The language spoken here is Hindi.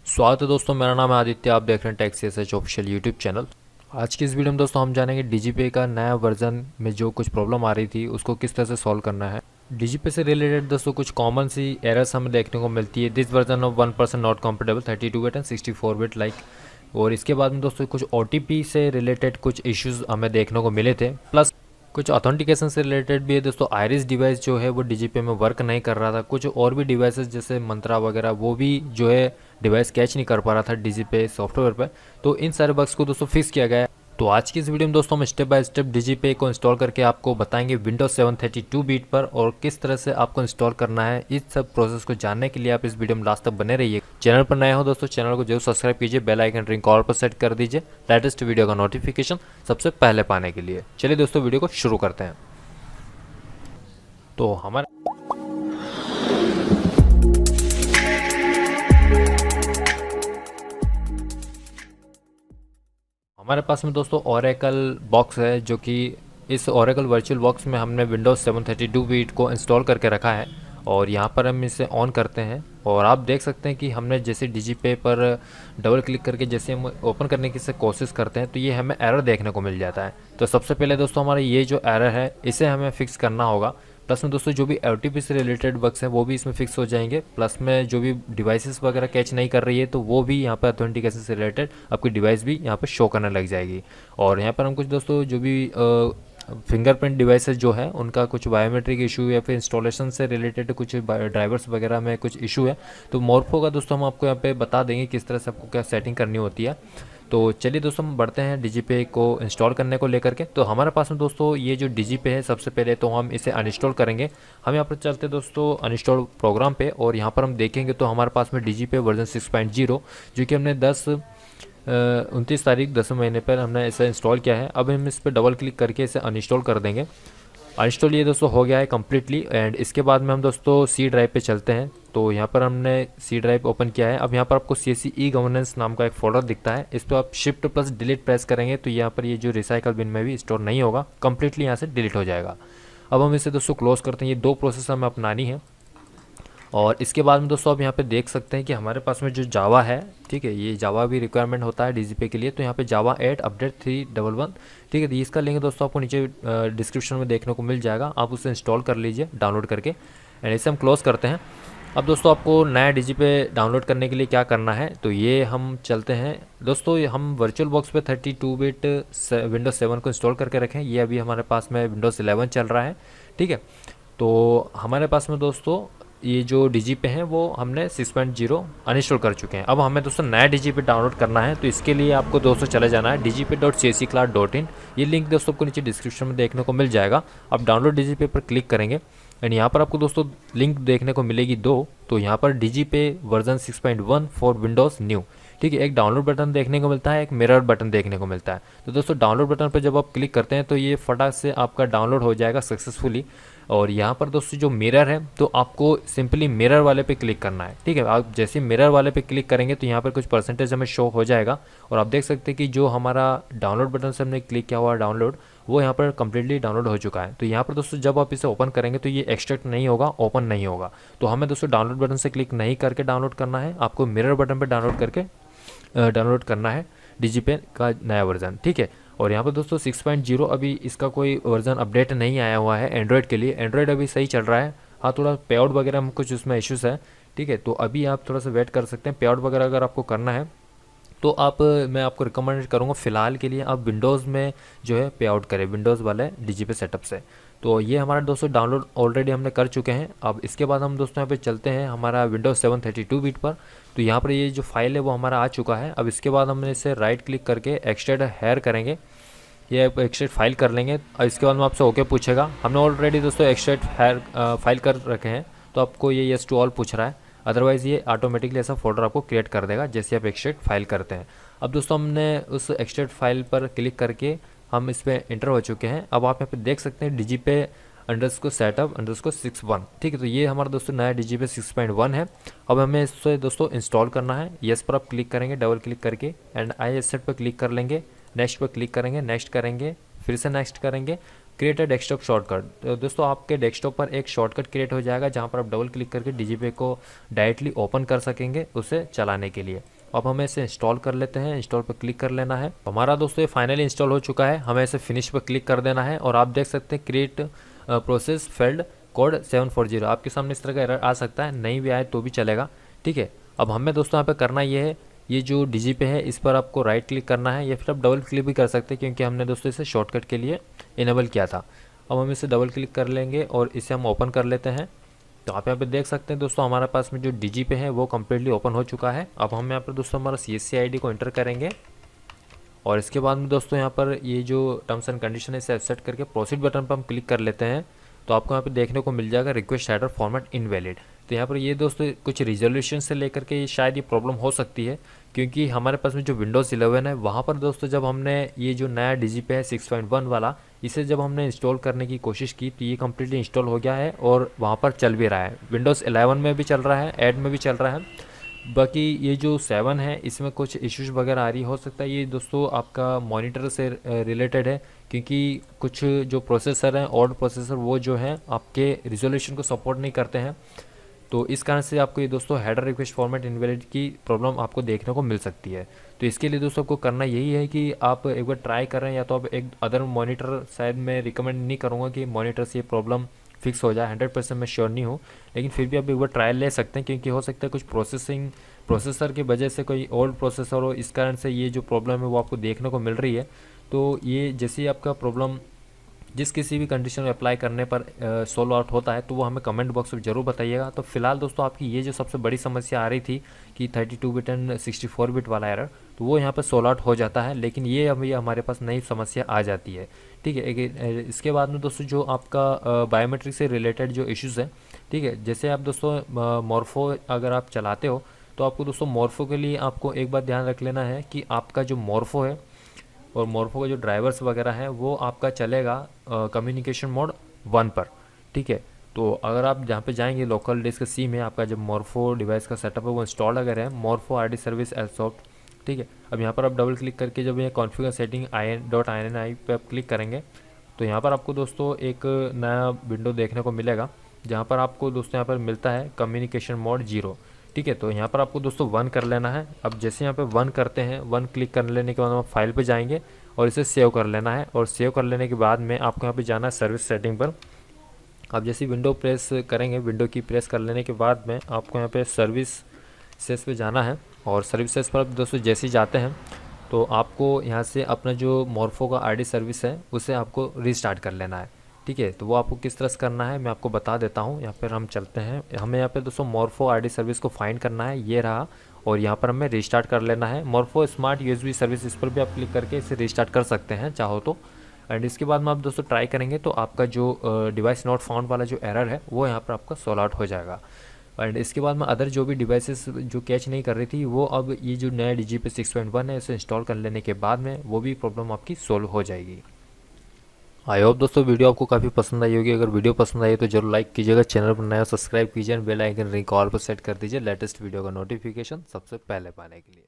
स्वागत है दोस्तों, मेरा नाम है आदित्य। आप देख रहे हैं taxi SH official YouTube channel. आज की इस वीडियो में दोस्तों हम जानेंगे डीजीपे का नया वर्जन में जो कुछ प्रॉब्लम आ रही थी उसको किस तरह से सॉल्व करना है। डीजीपे से रिलेटेड दोस्तों कुछ कॉमन सी एरर्स हमें देखने को मिलती है। This version of 1% not comfortable 32 bit and 64 bit like. और इसके बाद में दोस्तों कुछ ओटीपी से रिलेटेड कुछ इश्यूज हमें देखने को मिले थे, प्लस कुछ ऑथेंटिकेशन से रिलेटेड भी है दोस्तों। आयरिस डिवाइस जो है वो डीजीपे में वर्क नहीं कर रहा था। कुछ और भी डिवाइसेस जैसे मंत्रा वगैरह वो भी जो है डिवाइस कैच नहीं कर पा रहा था डीजीपे सॉफ्टवेयर पर। तो इन सारे बग्स को दोस्तों फिक्स किया गया है। तो आज की इस वीडियो में दोस्तों हम स्टेप बाय स्टेप डीजीपे को इंस्टॉल करके आपको बताएंगे विंडोज 7 32 बीट पर, और किस तरह से आपको इंस्टॉल करना है। इस सब प्रोसेस को जानने के लिए आप इस वीडियो में लास्ट तक बने रहिए। चैनल पर नए हो दोस्तों, चैनल को जरूर सब्सक्राइब कीजिए, बेल आइकन रिंग कॉल पर सेट कर दीजिए लेटेस्ट वीडियो का नोटिफिकेशन सबसे पहले पाने के लिए। चलिए दोस्तों वीडियो को शुरू करते हैं। तो हमारे पास में दोस्तों ओरेकल बॉक्स है, जो कि इस ओरेकल वर्चुअल बॉक्स में हमने विंडोज़ 7 32 बीट को इंस्टॉल करके रखा है। और यहाँ पर हम इसे ऑन करते हैं और आप देख सकते हैं कि हमने जैसे डीजीपे पर डबल क्लिक करके जैसे हम ओपन करने की से कोशिश करते हैं तो ये हमें एरर देखने को मिल जाता है। तो सबसे पहले दोस्तों हमारा ये जो एरर है इसे हमें फिक्स करना होगा। प्लस में दोस्तों जो भी ओटीपी से रिलेटेड बग्स हैं वो भी इसमें फिक्स हो जाएंगे। प्लस में जो भी डिवाइसेस वगैरह कैच नहीं कर रही है तो वो भी यहाँ पर ऑथेंटिकेशन से रिलेटेड आपकी डिवाइस भी यहाँ पर शो करने लग जाएगी। और यहाँ पर हम कुछ दोस्तों जो भी फिंगरप्रिंट डिवाइसेस जो है उनका कुछ बायोमेट्रिक इशू या फिर इंस्टॉलेशन से रिलेटेड कुछ ड्राइवर्स वगैरह में कुछ इशू है तो मॉर्फो का दोस्तों हम आपको यहाँ पे बता देंगे किस तरह से आपको क्या सेटिंग करनी होती है। तो चलिए दोस्तों हम बढ़ते हैं डीजीपे को इंस्टॉल करने को लेकर के। तो हमारे पास में दोस्तों ये जो डीजीपे है सबसे पहले तो हम इसे अनइंस्टॉल करेंगे। हम यहाँ पर चलते हैं दोस्तों अनइंस्टॉल प्रोग्राम पे, और यहाँ पर हम देखेंगे तो हमारे पास में डीजीपे वर्जन 6.0 जो कि हमने 29 तारीख 10 महीने पर हमने इसे इंस्टॉल किया है। अब हम इस पर डबल क्लिक करके इसे अनइंस्टॉल कर देंगे। अनइंस्टॉल ये दोस्तों हो गया है कम्प्लीटली। एंड इसके बाद में हम दोस्तों सी ड्राइव पे चलते हैं। तो यहाँ पर हमने सी ड्राइव ओपन किया है। अब यहाँ पर आपको CSC ई गवर्नेंस नाम का एक फोल्डर दिखता है, इस पर आप शिफ्ट प्लस डिलीट प्रेस करेंगे तो यहाँ पर ये जो रिसाइकल बिन में भी स्टोर नहीं होगा, कम्प्लीटली यहाँ से डिलीट हो जाएगा। अब हम इसे दोस्तों क्लोज करते हैं। ये दो प्रोसेस हमें अपनानी है। और इसके बाद में दोस्तों आप यहाँ पे देख सकते हैं कि हमारे पास में जो जावा है, ठीक है, ये जावा भी रिक्वायरमेंट होता है डीजीपे के लिए। तो यहाँ पे जावा 8 अपडेट 311, ठीक है, तो इसका लिंक दोस्तों आपको नीचे डिस्क्रिप्शन में देखने को मिल जाएगा। आप उसे इंस्टॉल कर लीजिए डाउनलोड करके। एंड इसे हम क्लोज करते हैं। अब दोस्तों आपको नया डीजीपे डाउनलोड करने के लिए क्या करना है, तो ये हम चलते हैं दोस्तों। हम वर्चुअल बॉक्स पे 32 बिट विंडोज 7 को इंस्टॉल करके रखें। ये अभी हमारे पास में विंडोज़ 11 चल रहा है, ठीक है। तो हमारे पास में दोस्तों ये जो डीजीपे हैं वो हमने 6.0 अनइंस्टॉल कर चुके हैं। अब हमें दोस्तों नया डीजीपे डाउनलोड करना है, तो इसके लिए आपको दोस्तों चले जाना है dgp.csccloud.in। ये लिंक दोस्तों आपको नीचे डिस्क्रिप्शन में देखने को मिल जाएगा। आप डाउनलोड डीजीपे पर क्लिक करेंगे एंड यहाँ पर आपको दोस्तों लिंक देखने को मिलेगी दो। तो यहाँ पर DigiPay version 6.1 for Windows new, ठीक है, एक डाउनलोड बटन देखने को मिलता है, एक मिरर बटन देखने को मिलता है। तो दोस्तों डाउनलोड बटन पर जब आप क्लिक करते हैं तो ये फटाक से आपका डाउनलोड हो जाएगा सक्सेसफुली। और यहाँ पर दोस्तों जो मिरर है तो आपको सिंपली मिरर वाले पे क्लिक करना है, ठीक है। आप जैसे मिरर वाले पे क्लिक करेंगे तो यहाँ पर कुछ परसेंटेज हमें शो हो जाएगा। और आप देख सकते हैं कि जो हमारा डाउनलोड बटन से हमने क्लिक किया हुआ डाउनलोड, वो यहाँ पर कम्प्लीटली डाउनलोड हो चुका है। तो यहाँ पर दोस्तों जब आप इसे ओपन करेंगे तो ये एक्सट्रैक्ट नहीं होगा, ओपन नहीं होगा। तो हमें दोस्तों डाउनलोड बटन से क्लिक नहीं करके डाउनलोड करना है, आपको मिरर बटन पर डाउनलोड करके डाउनलोड करना है डीजीपे का नया वर्जन, ठीक है। और यहाँ पर दोस्तों 6.0 अभी इसका कोई वर्जन अपडेट नहीं आया हुआ है एंड्रॉयड के लिए। एंड्रॉयड अभी सही चल रहा है, हाँ, थोड़ा पेआउट वगैरह में कुछ उसमें इश्यूज़ है, ठीक है। तो अभी आप थोड़ा सा वेट कर सकते हैं। पेआउट वगैरह अगर आपको करना है तो मैं आपको रिकमेंड करूँगा फ़िलहाल के लिए आप विंडोज़ में जो है पे आउट करें, विंडोज़ वाले डीजीपे सेटअप से। तो ये हमारा दोस्तों डाउनलोड ऑलरेडी हमने कर चुके हैं। अब इसके बाद हम दोस्तों यहाँ पे चलते हैं हमारा विंडोज़ 7 32 बीट पर। तो यहाँ पर ये जो फाइल है वो हमारा आ चुका है। अब इसके बाद हमने इसे राइट क्लिक करके एक्सट्रैक्ट हेयर करेंगे, ये एक्सट्रैक्ट फाइल कर लेंगे। और इसके बाद में आपसे ओके पूछेगा। हमने ऑलरेडी दोस्तों एक्सट्रैक्ट हेयर फाइल कर रखे हैं तो आपको ये येस टू ऑल पूछ रहा है, अदरवाइज़ ये ऑटोमेटिकली ऐसा फोल्डर आपको क्रिएट कर देगा जैसे आप एक्सट्रैक्ट फाइल करते हैं। अब दोस्तों हमने उस एक्सट्रैक्ट फाइल पर क्लिक करके हम इस पर इंटर हो चुके हैं। अब आप यहाँ पे देख सकते हैं डीजीपे अंडरस्कोर सेटअप अंडरस्कोर 61, ठीक है। तो ये हमारा दोस्तों नया डीजीपे 6.1 है। अब हमें इससे दोस्तों इंस्टॉल करना है। येस पर आप क्लिक करेंगे डबल क्लिक करके एंड आई एक्सेप्ट पर क्लिक कर लेंगे, नेक्स्ट पर क्लिक करेंगे, नेक्स्ट करेंगे, फिर से नेक्स्ट करेंगे, क्रिएट अ डेस्कटॉप शॉर्टकट। तो दोस्तों आपके डेस्कटॉप पर एक शॉर्टकट क्रिएट हो जाएगा जहां पर आप डबल क्लिक करके डीजीपे को डायरेक्टली ओपन कर सकेंगे उसे चलाने के लिए। अब हमें इसे इंस्टॉल कर लेते हैं। इंस्टॉल पर क्लिक कर लेना है। हमारा दोस्तों ये फाइनली इंस्टॉल हो चुका है। हमें इसे फिनिश पर क्लिक कर देना है और आप देख सकते हैं क्रिएट प्रोसेस फेल्ड कोड 740 आपके सामने इस तरह का एरर आ सकता है, नहीं भी आए तो भी चलेगा। ठीक है, अब हमें दोस्तों यहाँ पे करना ये है, ये जो डीजी पे है इस पर आपको राइट क्लिक करना है या फिर आप डबल क्लिक भी कर सकते हैं क्योंकि हमने दोस्तों इसे शॉर्टकट के लिए इनेबल किया था। अब हम इसे डबल क्लिक कर लेंगे और इसे हम ओपन कर लेते हैं। तो आप यहाँ पे देख सकते हैं दोस्तों हमारे पास में जो डीजी पे है वो कम्प्लीटली ओपन हो चुका है। अब हम यहाँ पर दोस्तों हमारा CSC ID को एंटर करेंगे और इसके बाद में दोस्तों यहाँ पर ये जो टर्म्स एंड कंडीशन है इसे एक्सेप्ट करके प्रोसीड बटन पर हम क्लिक कर लेते हैं। तो आपको यहाँ पे देखने को मिल जाएगा रिक्वेस्ट हेडर फॉर्मेट इनवैलिड। तो यहाँ पर ये दोस्तों कुछ रिजोल्यूशन से लेकर के शायद ये प्रॉब्लम हो सकती है क्योंकि हमारे पास में जो विंडोज़ 11 है वहाँ पर दोस्तों जब हमने ये जो नया डीजी पे है 6.1 वाला, इसे जब हमने इंस्टॉल करने की कोशिश की तो ये कम्प्लीटली इंस्टॉल हो गया है और वहाँ पर चल भी रहा है। विंडोज़ 11 में भी चल रहा है, ऐड में भी चल रहा है। बाकी ये जो 7 है इसमें कुछ इश्यूज वगैरह आ रही हो सकता है। ये दोस्तों आपका मॉनिटर से रिलेटेड है क्योंकि कुछ जो प्रोसेसर हैं ओल्ड प्रोसेसर वो जो है आपके रिजोल्यूशन को सपोर्ट नहीं करते हैं। तो इस कारण से आपको ये दोस्तों हेडर रिक्वेस्ट फॉर्मेट इनवैलिड की प्रॉब्लम आपको देखने को मिल सकती है। तो इसके लिए दोस्तों आपको करना यही है कि आप एक बार ट्राई करें या तो आप एक अदर मॉनिटर, शायद मैं रिकमेंड नहीं करूँगा कि मॉनिटर से ये प्रॉब्लम फिक्स हो जाए, 100% मैं श्योर नहीं हूँ, लेकिन फिर भी आप एक बार ट्रायल ले सकते हैं क्योंकि हो सकता है कुछ प्रोसेसर की वजह से कोई ओल्ड प्रोसेसर हो, इस कारण से ये जो प्रॉब्लम है वो आपको देखने को मिल रही है। तो ये जैसे ही आपका प्रॉब्लम जिस किसी भी कंडीशन में अप्लाई करने पर सोल्व आउट होता है तो वो हमें कमेंट बॉक्स में ज़रूर बताइएगा। तो फिलहाल दोस्तों आपकी ये जो सबसे बड़ी समस्या आ रही थी कि 32 बिट एंड 64 बिट वाला एरर, तो वो यहाँ पर सोल्व आउट हो जाता है, लेकिन ये अभी हमारे पास नई समस्या आ जाती है। ठीक है, इसके बाद में दोस्तों जो आपका बायोमेट्रिक से रिलेटेड जो इश्यूज़ है, ठीक है, जैसे आप दोस्तों मॉर्फो अगर आप चलाते हो तो आपको दोस्तों मॉर्फो के लिए आपको एक बात ध्यान रख लेना है कि आपका जो मॉर्फो है और मॉर्फो का जो ड्राइवर्स वगैरह हैं वो आपका चलेगा कम्युनिकेशन मोड 1 पर। ठीक है, तो अगर आप जहाँ पे जाएंगे लोकल डिस्क C में आपका जब मॉर्फो डिवाइस का सेटअप है वो इंस्टॉल अगर है Morpho RD service as soft. ठीक है, अब यहाँ पर आप डबल क्लिक करके जब ये कॉन्फ़िगर सेटिंग .ini पे आप क्लिक करेंगे तो यहाँ पर आपको दोस्तों एक नया विंडो देखने को मिलेगा जहाँ पर आपको दोस्तों यहाँ पर मिलता है कम्युनिकेशन मोड 0। ठीक है, तो यहाँ पर आपको दोस्तों 1 कर लेना है। अब जैसे यहाँ पे 1 करते हैं, 1 क्लिक कर लेने के बाद हम फाइल पे जाएंगे और इसे सेव कर लेना है और सेव कर लेने के बाद में आपको यहाँ पे जाना है सर्विस सेटिंग पर। अब जैसे विंडो प्रेस करेंगे, विंडो की प्रेस कर लेने के बाद में आपको यहाँ पे सर्विस सेस पे जाना है और सर्विस सेस पर आप दोस्तों जैसे ही जाते हैं तो आपको यहाँ से अपना जो मॉर्फो का RD सर्विस है उसे आपको रीस्टार्ट कर लेना है। ठीक है, तो वो आपको किस तरह से करना है मैं आपको बता देता हूँ। यहाँ पर हम चलते हैं, हमें यहाँ पे दोस्तों मॉर्फो RD सर्विस को फाइंड करना है, ये रहा, और यहाँ पर हमें रीस्टार्ट कर लेना है। मॉर्फो स्मार्ट USB सर्विस, इस पर भी आप क्लिक करके इसे रीस्टार्ट कर सकते हैं चाहो तो। एंड इसके बाद में आप दोस्तों ट्राई करेंगे तो आपका जो डिवाइस नॉट फाउंड वाला जो एरर है वो यहाँ पर आपका सॉल्व आउट हो जाएगा। एंड इसके बाद में अदर जो भी डिवाइसेस जो कैच नहीं कर रही थी वो अब ये जो नया DGP 6.1 है इसे इंस्टॉल कर लेने के बाद में वो भी प्रॉब्लम आपकी सोल्व हो जाएगी। आई होप दोस्तों वीडियो आपको काफ़ी पसंद आई होगी। अगर वीडियो पसंद आई तो जरूर लाइक कीजिएगा, चैनल पर नया सब्सक्राइब कीजिए, बेल आइकन रिंग ऑल पर सेट कर दीजिए लेटेस्ट वीडियो का नोटिफिकेशन सबसे पहले पाने के लिए।